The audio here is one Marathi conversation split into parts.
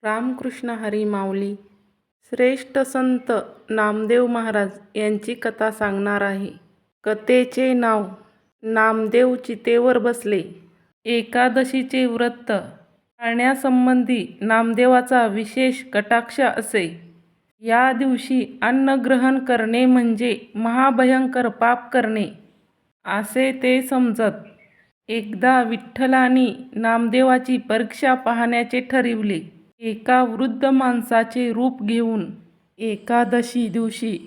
रामकृष्ण हरी माऊली श्रेष्ठ संत नामदेव महाराज यांची कथा सांगणार आहे. कथेचे नाव नामदेव चितेवर बसले. एकादशीचे व्रत पाळण्यासंबंधी नामदेवाचा विशेष कटाक्ष असे. या दिवशी अन्न ग्रहण करणे म्हणजे महाभयंकर पाप करणे असे ते समजत. एकदा विठ्ठलाने नामदेवाची परीक्षा पाहण्याचे ठरविले. एका वृद्ध माणसाचे रूप घेऊन एकादशी दिवशी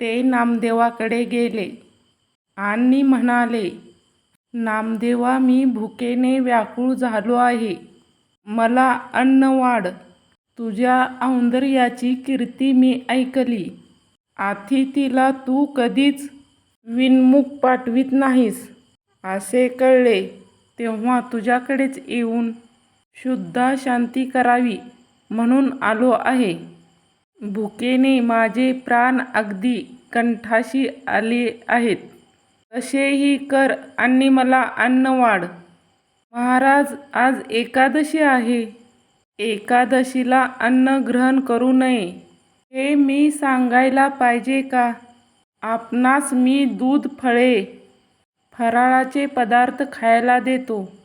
ते नामदेवाकडे गेले आणि म्हणाले, नामदेवा, मी भुकेने व्याकुळ झालो आहे. मला अन्न वाढ. तुझ्या औंदर्याची कीर्ती मी ऐकली. अतिथीला तू कधीच विनमुख पाठवित नाहीस असे कळले. तेव्हा तुझ्याकडेच येऊन शुद्ध शांती करावी म्हणून आलो आहे. भुकेने माझे प्राण अगदी कंठाशी आले आहेत. तसेही कर आणि मला अन्न वाढ. महाराज, आज एकादशी आहे. एकादशीला अन्न ग्रहण करू नये हे मी सांगायला पाहिजे का? आपणास मी दूध, फळे, फराळाचे पदार्थ खायला देतो.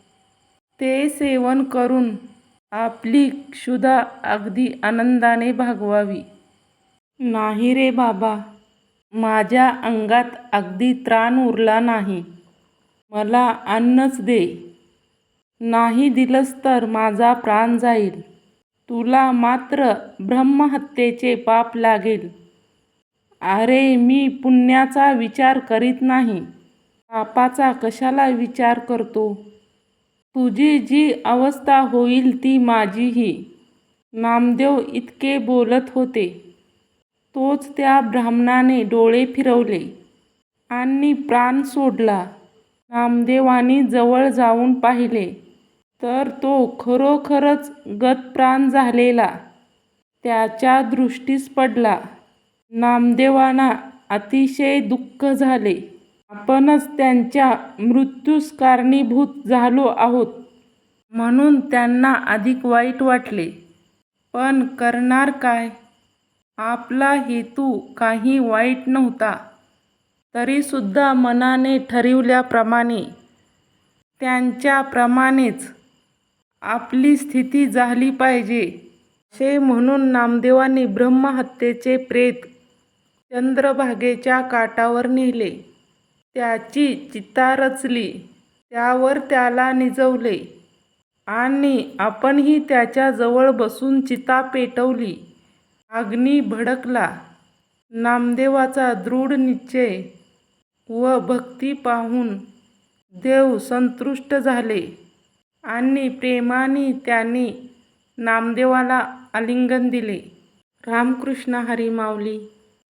ते सेवन करून आपली क्षुधा अगदी आनंदाने भागवावी. नाही रे बाबा, माझ्या अंगात अगदी त्राण उरला नाही. मला अन्नच दे. नाही दिलंस तर माझा प्राण जाईल. तुला मात्र ब्रह्महत्येचे पाप लागेल. अरे, मी पुण्याचा विचार करीत नाही. पापाचा कशाला विचार करतो? तुझी जी अवस्था होईल ती माझीही. नामदेव इतके बोलत होते. तोच त्या ब्राह्मणाने डोळे फिरवले आणि प्राण सोडला. नामदेवाने जवळ जाऊन पाहिले तर तो खरोखरच गतप्राण झालेला त्याच्या दृष्टीस पडला. नामदेवांना अतिशय दुःख झाले. आपणच त्यांच्या मृत्यूस कारणीभूत झालो आहोत म्हणून त्यांना अधिक वाईट वाटले. पण करणार काय? आपला हेतू काही वाईट नव्हता. तरीसुद्धा मनाने ठरविल्याप्रमाणे त्यांच्याप्रमाणेच आपली स्थिती झाली पाहिजे असे म्हणून नामदेवाने ब्रह्महत्येचे प्रेत चंद्रभागेच्या काठावर नेले. त्याची चिता रचली. त्यावर त्याला निजवले आणि आपणही त्याच्या जवळ बसून चिता पेटवली. अग्नी भडकला. नामदेवाचा दृढ निश्चय व भक्ती पाहून देव संतुष्ट झाले आणि प्रेमाने त्यांनी नामदेवाला आलिंगन दिले. रामकृष्ण हरी माऊली.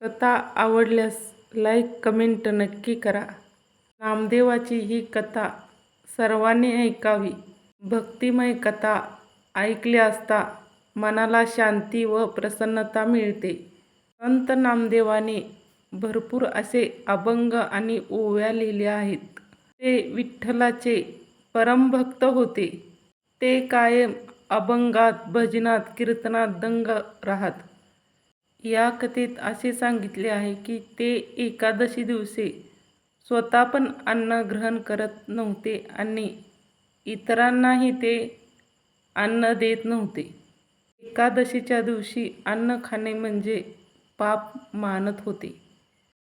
कथा आवडल्यास लाईक, कमेंट नक्की करा. नामदेवाची ही कथा सर्वांनी ऐकावी. भक्तिमय कथा ऐकली असता मनाला शांती व प्रसन्नता मिळते. संत नामदेवाने भरपूर असे अभंग आणि ओव्या लिहिल्या आहेत. ते विठ्ठलाचे परमभक्त होते. ते कायम अभंगात, भजनात, कीर्तनात दंग राहत. या कथेत असे सांगितले आहे की ते एकादशी दिवशी स्वतः पण अन्न ग्रहण करत नव्हते आणि इतरांनाही ते अन्न देत नव्हते. एकादशीच्या दिवशी अन्न खाणे म्हणजे पाप मानत होते.